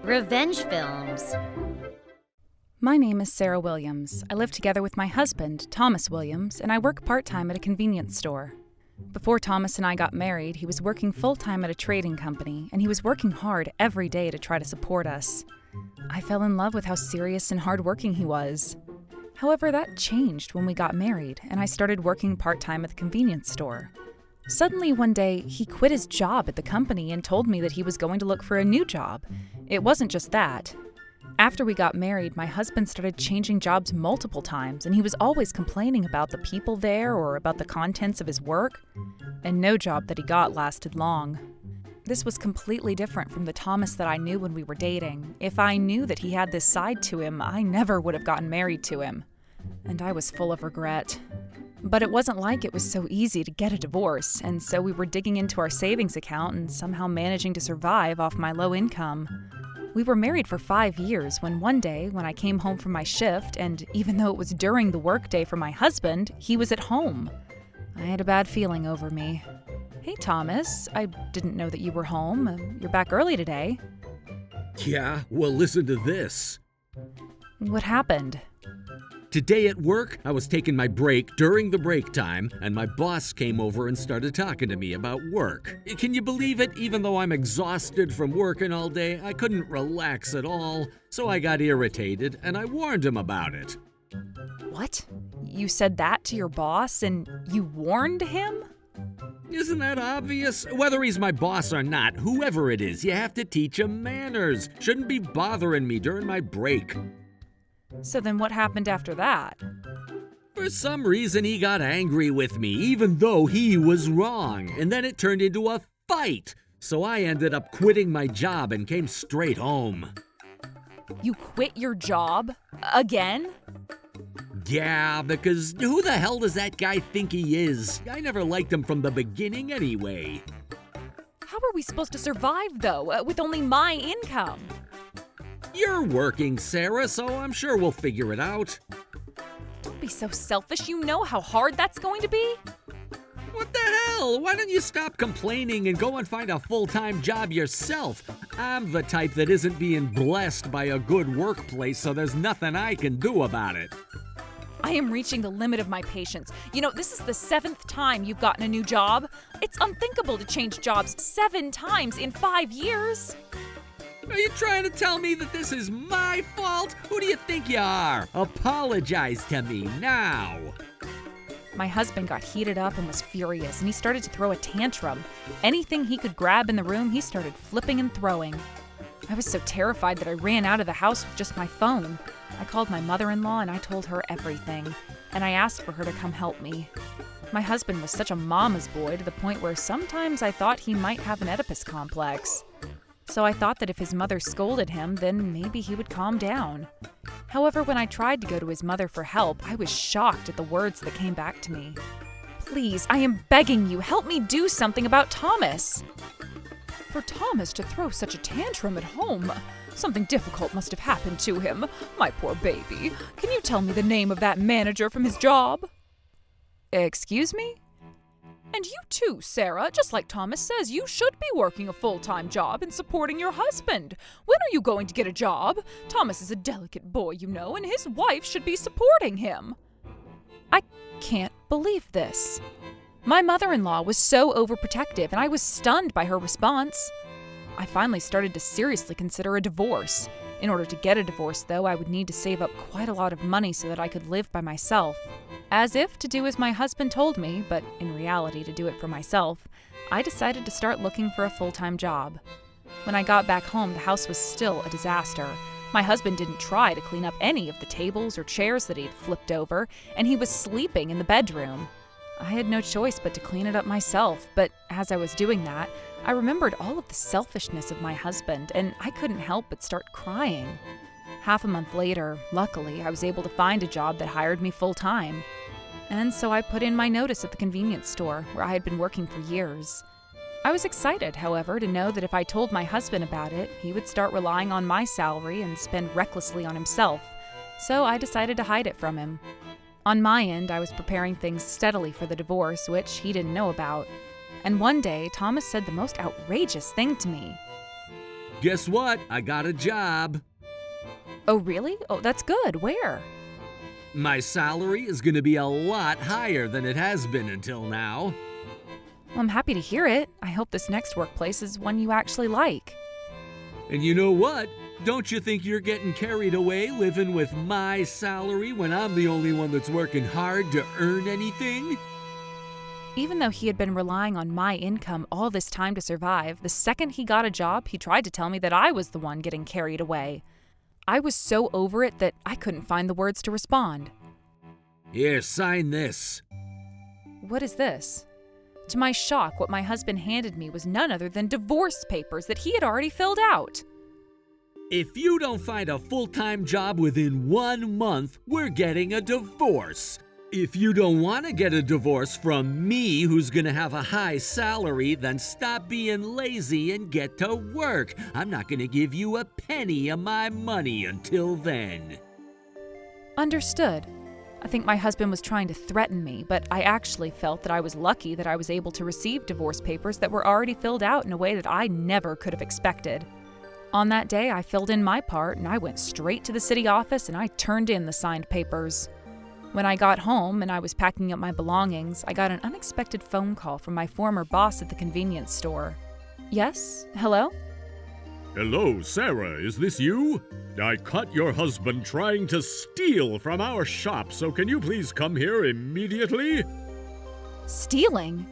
Revenge films. My name is Sarah Williams. I live together with my husband, Thomas Williams, and I work part-time at a convenience store. Before Thomas and I got married, he was working full-time at a trading company, and he was working hard every day to try to support us. I fell in love with how serious and hardworking he was. However, that changed when we got married, and I started working part-time at the convenience store. Suddenly, one day, he quit his job at the company and told me that he was going to look for a new job. It wasn't just that. After we got married, my husband started changing jobs multiple times, and he was always complaining about the people there or about the contents of his work, and no job that he got lasted long. This was completely different from the Thomas that I knew when we were dating. If I knew that he had this side to him, I never would have gotten married to him. And I was full of regret. But it wasn't like it was so easy to get a divorce, and so we were digging into our savings account and somehow managing to survive off my low income. We were married for 5 years when one day, when I came home from my shift, and even though it was during the workday for my husband, he was at home. I had a bad feeling over me. "Hey, Thomas, I didn't know that you were home. You're back early today." Yeah, well, listen to this. "What happened?" Today at work, I was taking my break during the break time, and my boss came over and started talking to me about work. Can you believe it? Even though I'm exhausted from working all day, I couldn't relax at all, so I got irritated, and I warned him about it. "What? You said that to your boss, and you warned him?" Isn't that obvious? Whether he's my boss or not, whoever it is, you have to teach him manners. Shouldn't be bothering me during my break. So then what happened after that? For some reason, he got angry with me, even though he was wrong, and then it turned into a fight. So I ended up quitting my job and came straight home. You quit your job? Again? Yeah, because who the hell does that guy think he is? I never liked him from the beginning anyway. How are we supposed to survive, though, with only my income? You're working, Sarah, so I'm sure we'll figure it out. Don't be so selfish. You know how hard that's going to be. What the hell? Why don't you stop complaining and go and find a full-time job yourself? I'm the type that isn't being blessed by a good workplace, so there's nothing I can do about it. I am reaching the limit of my patience. You know, this is the 7th time you've gotten a new job. It's unthinkable to change jobs 7 times in 5 years. Are you trying to tell me that this is my fault? Who do you think you are? Apologize to me now. My husband got heated up and was furious, and he started to throw a tantrum. Anything he could grab in the room, he started flipping and throwing. I was so terrified that I ran out of the house with just my phone. I called my mother-in-law and I told her everything, and I asked for her to come help me. My husband was such a mama's boy to the point where sometimes I thought he might have an Oedipus complex. So I thought that if his mother scolded him, then maybe he would calm down. However, when I tried to go to his mother for help, I was shocked at the words that came back to me. "Please, I am begging you, help me do something about Thomas." "For Thomas to throw such a tantrum at home, something difficult must have happened to him. My poor baby. Can you tell me the name of that manager from his job?" "Excuse me?" "And you too, Sarah. Just like Thomas says, you should be working a full-time job and supporting your husband. When are you going to get a job? Thomas is a delicate boy, you know, and his wife should be supporting him." I can't believe this. My mother-in-law was so overprotective, and I was stunned by her response. I finally started to seriously consider a divorce. In order to get a divorce, though, I would need to save up quite a lot of money so that I could live by myself. As if to do as my husband told me, but in reality to do it for myself, I decided to start looking for a full-time job. When I got back home, the house was still a disaster. My husband didn't try to clean up any of the tables or chairs that he'd flipped over, and he was sleeping in the bedroom. I had no choice but to clean it up myself, but as I was doing that, I remembered all of the selfishness of my husband, and I couldn't help but start crying. Half a month later, luckily, I was able to find a job that hired me full-time. And so I put in my notice at the convenience store, where I had been working for years. I was excited, however, to know that if I told my husband about it, he would start relying on my salary and spend recklessly on himself. So I decided to hide it from him. On my end, I was preparing things steadily for the divorce, which he didn't know about. And one day, Thomas said the most outrageous thing to me. Guess what? I got a job. Oh, really? Oh, that's good. Where? My salary is going to be a lot higher than it has been until now. Well, I'm happy to hear it. I hope this next workplace is one you actually like. And you know what? Don't you think you're getting carried away living with my salary when I'm the only one that's working hard to earn anything? Even though he had been relying on my income all this time to survive, the second he got a job, he tried to tell me that I was the one getting carried away. I was so over it that I couldn't find the words to respond. Here, sign this. What is this? To my shock, what my husband handed me was none other than divorce papers that he had already filled out. If you don't find a full-time job within 1 month, we're getting a divorce. If you don't want to get a divorce from me, who's going to have a high salary, then stop being lazy and get to work. I'm not going to give you a penny of my money until then. Understood. I think my husband was trying to threaten me, but I actually felt that I was lucky that I was able to receive divorce papers that were already filled out in a way that I never could have expected. On that day, I filled in my part and I went straight to the city office and I turned in the signed papers. When I got home and I was packing up my belongings, I got an unexpected phone call from my former boss at the convenience store. Yes? Hello? Hello, Sarah, is this you? I caught your husband trying to steal from our shop, so can you please come here immediately? Stealing?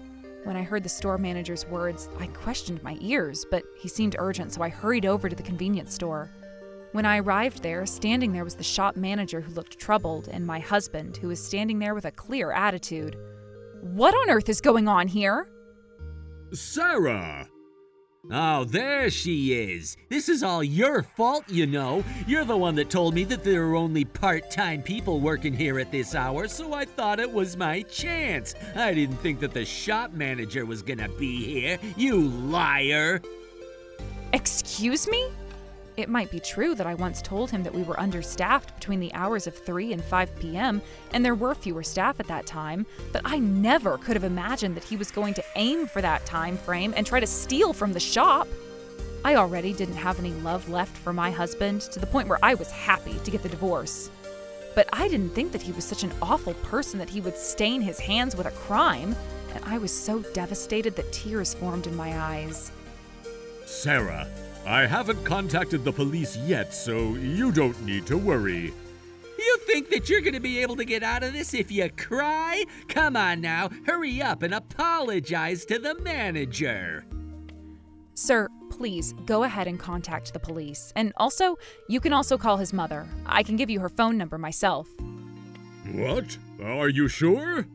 When I heard the store manager's words, I questioned my ears, but he seemed urgent, so I hurried over to the convenience store. When I arrived there, standing there was the shop manager who looked troubled, and my husband, who was standing there with a clear attitude. What on earth is going on here? Sarah! Oh, there she is. This is all your fault, you know. You're the one that told me that there are only part-time people working here at this hour, so I thought it was my chance. I didn't think that the shop manager was gonna be here, you liar. Excuse me? It might be true that I once told him that we were understaffed between the hours of 3 and 5 p.m., and there were fewer staff at that time, but I never could have imagined that he was going to aim for that time frame and try to steal from the shop. I already didn't have any love left for my husband, to the point where I was happy to get the divorce. But I didn't think that he was such an awful person that he would stain his hands with a crime, and I was so devastated that tears formed in my eyes. Sarah, I haven't contacted the police yet, so you don't need to worry. You think that you're gonna be able to get out of this if you cry? Come on now, hurry up and apologize to the manager. Sir, please go ahead and contact the police. And also, you can also call his mother. I can give you her phone number myself. What? Are you sure?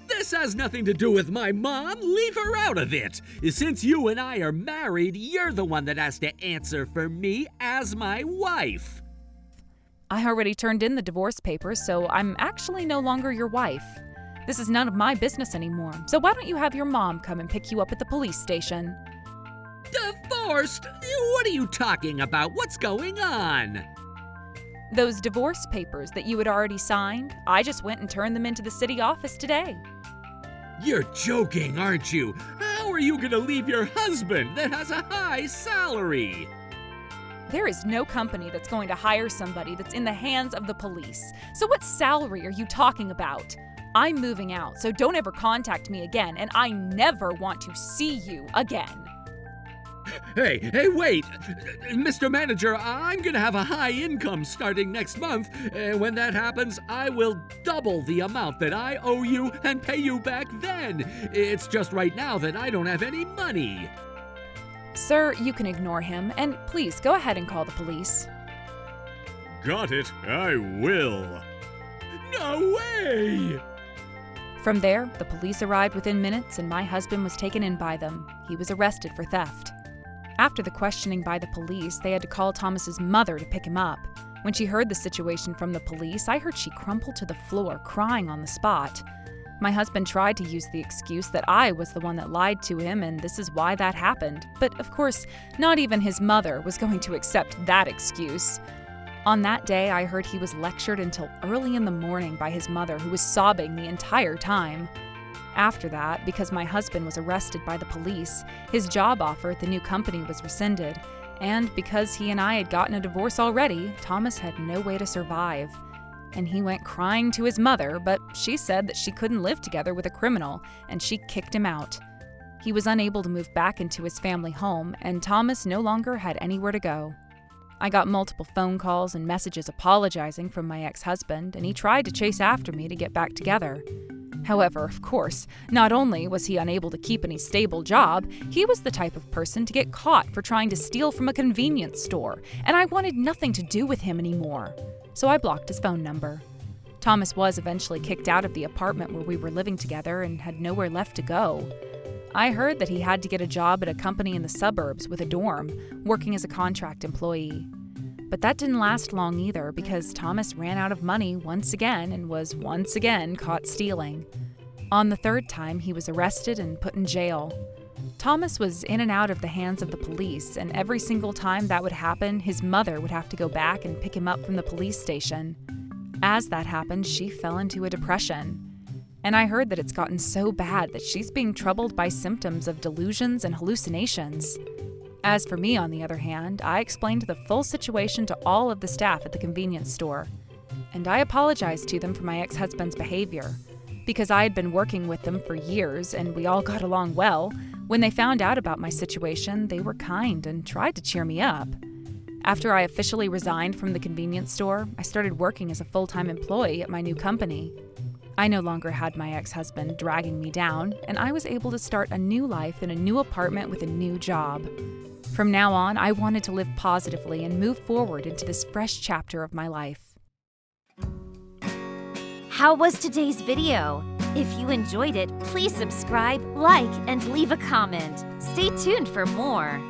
This has nothing to do with my mom. Leave her out of it. Since you and I are married, you're the one that has to answer for me as my wife. I already turned in the divorce papers, so I'm actually no longer your wife. This is none of my business anymore, so why don't you have your mom come and pick you up at the police station? Divorced? What are you talking about? What's going on? Those divorce papers that you had already signed, I just went and turned them into the city office today. You're joking, aren't you? How are you gonna leave your husband that has a high salary? There is no company that's going to hire somebody that's in the hands of the police. So what salary are you talking about? I'm moving out, so don't ever contact me again, and I never want to see you again. Hey, wait! Mr. Manager, I'm gonna have a high income starting next month, and when that happens, I will double the amount that I owe you and pay you back then. It's just right now that I don't have any money. Sir, you can ignore him, and please go ahead and call the police. Got it, I will. No way! From there, the police arrived within minutes, and my husband was taken in by them. He was arrested for theft. After the questioning by the police, they had to call Thomas's mother to pick him up. When she heard the situation from the police, I heard she crumpled to the floor, crying on the spot. My husband tried to use the excuse that I was the one that lied to him, and this is why that happened. But of course, not even his mother was going to accept that excuse. On that day, I heard he was lectured until early in the morning by his mother, who was sobbing the entire time. After that, because my husband was arrested by the police, his job offer at the new company was rescinded, and because he and I had gotten a divorce already, Thomas had no way to survive. And he went crying to his mother, but she said that she couldn't live together with a criminal, and she kicked him out. He was unable to move back into his family home, and Thomas no longer had anywhere to go. I got multiple phone calls and messages apologizing from my ex-husband, and he tried to chase after me to get back together. However, of course, not only was he unable to keep any stable job, he was the type of person to get caught for trying to steal from a convenience store, and I wanted nothing to do with him anymore. So I blocked his phone number. Thomas was eventually kicked out of the apartment where we were living together and had nowhere left to go. I heard that he had to get a job at a company in the suburbs with a dorm, working as a contract employee. But that didn't last long either because Thomas ran out of money once again and was once again caught stealing. On the third time, he was arrested and put in jail. Thomas was in and out of the hands of the police, and every single time that would happen, his mother would have to go back and pick him up from the police station. As that happened, she fell into a depression. And I heard that it's gotten so bad that she's being troubled by symptoms of delusions and hallucinations. As for me, on the other hand, I explained the full situation to all of the staff at the convenience store. And I apologized to them for my ex-husband's behavior. Because I had been working with them for years and we all got along well, when they found out about my situation, they were kind and tried to cheer me up. After I officially resigned from the convenience store, I started working as a full-time employee at my new company. I no longer had my ex-husband dragging me down, and I was able to start a new life in a new apartment with a new job. From now on, I wanted to live positively and move forward into this fresh chapter of my life. How was today's video? If you enjoyed it, please subscribe, like, and leave a comment. Stay tuned for more.